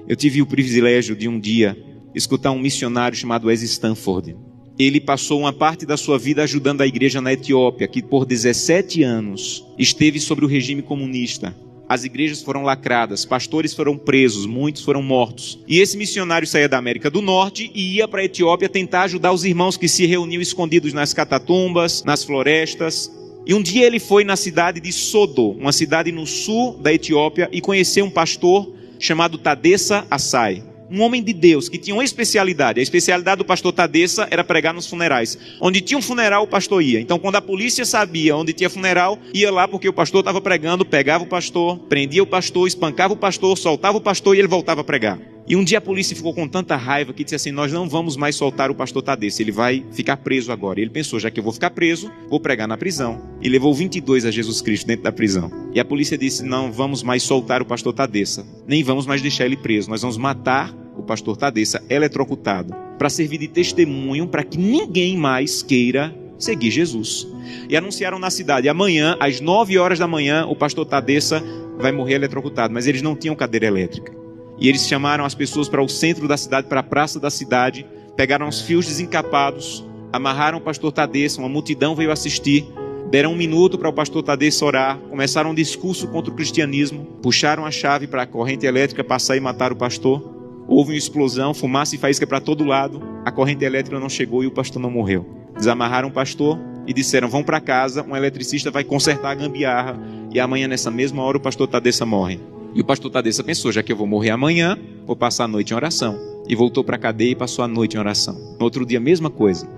Eu tive o privilégio de um dia escutar um missionário chamado Wes Stanford. Ele passou uma parte da sua vida ajudando a igreja na Etiópia, que por 17 anos esteve sobre o regime comunista. As igrejas foram lacradas, pastores foram presos, muitos foram mortos. E esse missionário saía da América do Norte e ia para a Etiópia tentar ajudar os irmãos que se reuniam escondidos nas catatumbas, nas florestas. E um dia ele foi na cidade de Sodo, uma cidade no sul da Etiópia, e conheceu um pastor chamado Tadessa Asai. Um homem de Deus que tinha uma especialidade. A especialidade do pastor Tadessa era pregar nos funerais. Onde tinha um funeral, o pastor ia. Então, quando a polícia sabia onde tinha funeral, ia lá porque o pastor estava pregando, pegava o pastor, prendia o pastor, espancava o pastor, soltava o pastor e ele voltava a pregar. E um dia a polícia ficou com tanta raiva que disse assim: nós não vamos mais soltar o pastor Tadessa, ele vai ficar preso agora. E ele pensou: já que eu vou ficar preso, vou pregar na prisão. E levou 22 a Jesus Cristo dentro da prisão. E a polícia disse: não vamos mais soltar o pastor Tadessa, nem vamos mais deixar ele preso, nós vamos matar o pastor Tadessa eletrocutado, para servir de testemunho para que ninguém mais queira seguir Jesus. E anunciaram na cidade: amanhã, às 9 horas da manhã, o pastor Tadessa vai morrer eletrocutado. Mas eles não tinham cadeira elétrica. E eles chamaram as pessoas para o centro da cidade, para a praça da cidade, pegaram os fios desencapados, amarraram o pastor Tadessa, uma multidão veio assistir, deram 1 minuto para o pastor Tadessa orar, começaram um discurso contra o cristianismo, puxaram a chave para a corrente elétrica passar e matar o pastor. Houve uma explosão, fumaça e faísca para todo lado, a corrente elétrica não chegou e o pastor não morreu. Desamarraram o pastor e disseram: vão para casa, um eletricista vai consertar a gambiarra e amanhã nessa mesma hora o pastor Tadessa morre. E o pastor Tadessa pensou: já que eu vou morrer amanhã, vou passar a noite em oração. E voltou para a cadeia e passou a noite em oração. No outro dia, a mesma coisa.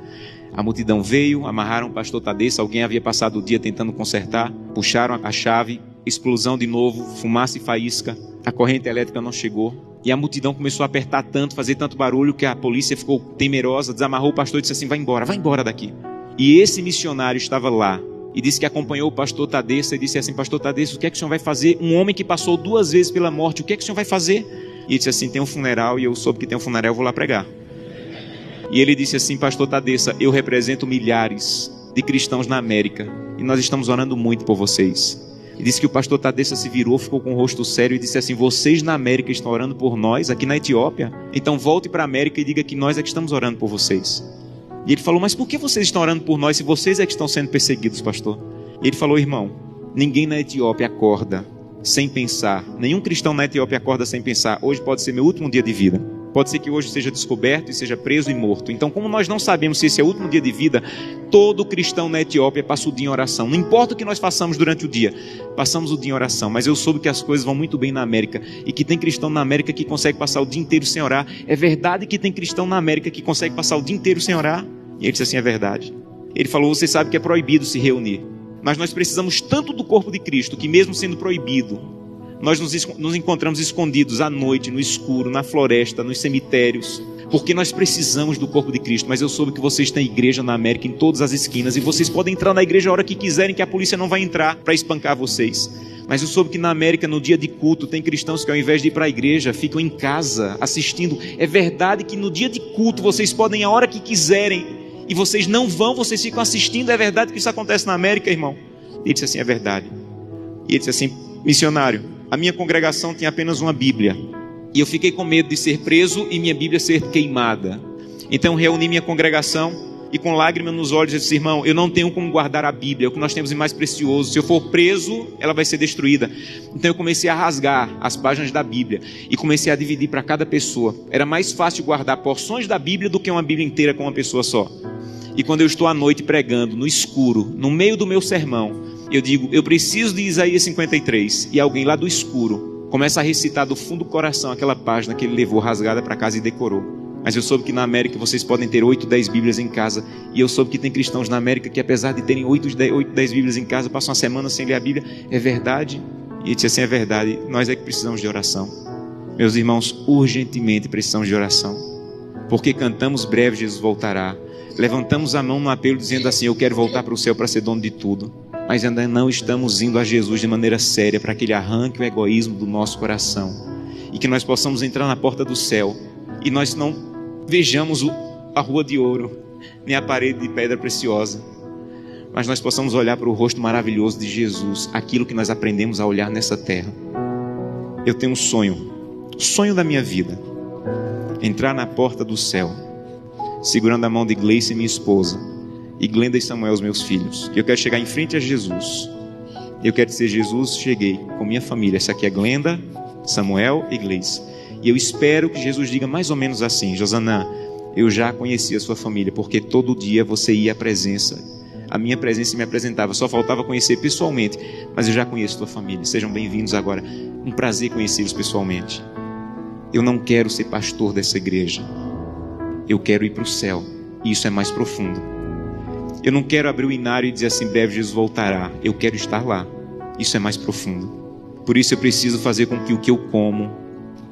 A multidão veio, amarraram o pastor Tadessa, alguém havia passado o dia tentando consertar, puxaram a chave, explosão de novo, fumaça e faísca, a corrente elétrica não chegou. E a multidão começou a apertar tanto, fazer tanto barulho, que a polícia ficou temerosa, desamarrou o pastor e disse assim: vai embora daqui. E esse missionário estava lá e disse que acompanhou o pastor Tadessa e disse assim: pastor Tadessa, o que é que o senhor vai fazer? Um homem que passou 2 vezes pela morte, o que é que o senhor vai fazer? E ele disse assim: tem um funeral e eu soube que tem um funeral, eu vou lá pregar. E ele disse assim: pastor Tadessa, eu represento milhares de cristãos na América e nós estamos orando muito por vocês. E disse que o pastor Tadessa se virou, ficou com o rosto sério e disse assim: vocês na América estão orando por nós, aqui na Etiópia? Então volte para a América e diga que nós é que estamos orando por vocês. E ele falou: mas por que vocês estão orando por nós se vocês é que estão sendo perseguidos, pastor? E ele falou: irmão, ninguém na Etiópia acorda sem pensar, nenhum cristão na Etiópia acorda sem pensar: hoje pode ser meu último dia de vida, pode ser que hoje seja descoberto e seja preso e morto. Então, como nós não sabemos se esse é o último dia de vida, todo cristão na Etiópia passa o dia em oração. Não importa o que nós façamos durante o dia, passamos o dia em oração. Mas eu soube que as coisas vão muito bem na América e que tem cristão na América que consegue passar o dia inteiro sem orar. É verdade que tem cristão na América que consegue passar o dia inteiro sem orar? E ele disse assim: é verdade. Ele falou: você sabe que é proibido se reunir, mas nós precisamos tanto do corpo de Cristo que mesmo sendo proibido, nós nos encontramos escondidos à noite, no escuro, na floresta, nos cemitérios, porque nós precisamos do corpo de Cristo. Mas eu soube que vocês têm igreja na América em todas as esquinas e vocês podem entrar na igreja a hora que quiserem, que a polícia não vai entrar para espancar vocês. Mas eu soube que na América, no dia de culto, tem cristãos que ao invés de ir para a igreja, ficam em casa assistindo. É verdade que no dia de culto vocês podem ir a hora que quiserem e vocês não vão, vocês ficam assistindo. É verdade que isso acontece na América, irmão? Ele disse assim: é verdade. E ele disse assim: missionário, a minha congregação tinha apenas uma Bíblia e eu fiquei com medo de ser preso e minha Bíblia ser queimada. Então reuni minha congregação e com lágrimas nos olhos eu disse: irmão, eu não tenho como guardar a Bíblia, é o que nós temos de mais precioso. Se eu for preso, ela vai ser destruída. Então eu comecei a rasgar as páginas da Bíblia e comecei a dividir para cada pessoa. Era mais fácil guardar porções da Bíblia do que uma Bíblia inteira com uma pessoa só. E quando eu estou à noite pregando, no escuro, no meio do meu sermão, eu digo: eu preciso de Isaías 53. E alguém lá do escuro começa a recitar do fundo do coração aquela página que ele levou rasgada para casa e decorou. Mas eu soube que na América vocês podem ter 8, 10 Bíblias em casa. E eu soube que tem cristãos na América que, apesar de terem 8, 10 Bíblias em casa, passam uma semana sem ler a Bíblia. É verdade? E ele disse assim: é verdade, nós é que precisamos de oração. Meus irmãos, urgentemente precisamos de oração. Porque cantamos: breve Jesus voltará. Levantamos a mão no apelo dizendo assim: eu quero voltar para o céu para ser dono de tudo. Mas ainda não estamos indo a Jesus de maneira séria para que Ele arranque o egoísmo do nosso coração e que nós possamos entrar na porta do céu e nós não vejamos a rua de ouro nem a parede de pedra preciosa, mas nós possamos olhar para o rosto maravilhoso de Jesus, aquilo que nós aprendemos a olhar nessa terra. Eu tenho um sonho sonho da minha vida, entrar na porta do céu, segurando a mão de Gleice, minha esposa, e Glenda e Samuel, os meus filhos. Eu quero chegar em frente a Jesus. Eu quero dizer: Jesus, cheguei com minha família. Essa aqui é Glenda, Samuel e Gleice. E eu espero que Jesus diga mais ou menos assim: Josanã, eu já conheci a sua família, porque todo dia você ia à presença. A minha presença me apresentava, só faltava conhecer pessoalmente, mas eu já conheço a tua família. Sejam bem-vindos agora. Um prazer conhecê-los pessoalmente. Eu não quero ser pastor dessa igreja. Eu quero ir para o céu. E isso é mais profundo. Eu não quero abrir o inário e dizer assim: breve Jesus voltará. Eu quero estar lá. Isso é mais profundo. Por isso eu preciso fazer com que o que eu como,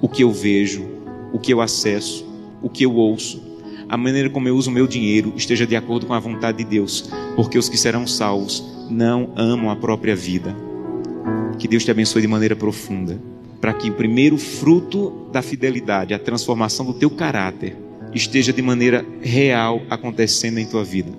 o que eu vejo, o que eu acesso, o que eu ouço, a maneira como eu uso o meu dinheiro esteja de acordo com a vontade de Deus. Porque os que serão salvos não amam a própria vida. Que Deus te abençoe de maneira profunda, para que o primeiro fruto da fidelidade, a transformação do teu caráter, esteja de maneira real acontecendo em tua vida.